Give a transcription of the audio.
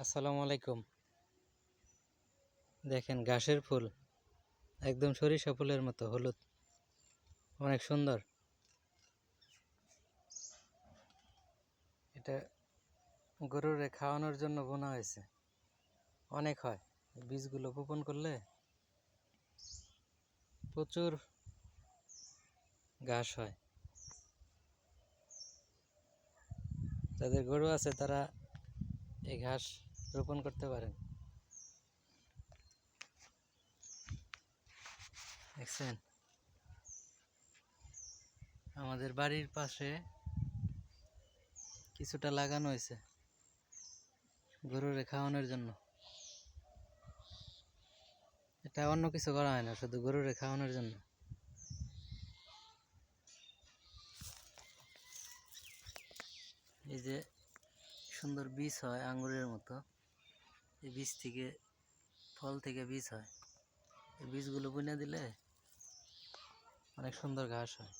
আসসালামু আলাইকুম। দেখেন ঘাসের ফুল একদম সরিষা ফুলের মতো হলুদ, অনেক সুন্দর। এটা গরুরে খাওয়ানোর জন্য বোনা হয়েছে, অনেক হয়। বীজগুলো বপন করলে প্রচুর ঘাস হয়। যাদের গরু আছে তারা এই ঘাস রোপণ করতে পারেন। দেখছেন, আমাদের বাড়ির পাশে কিছুটা লাগানো হয়েছে গরুরে খাওয়ানোর জন্য। এটা অন্য কিছু করা হয় না, শুধু গরুরে খাওয়ানোর জন্য। এই যে সুন্দর বীজ হয় আঙ্গুরের মতো, এই বীজ থেকে ফল থেকে বীজ হয়। এই বীজগুলো বুনে দিলে অনেক সুন্দর ঘাস হয়।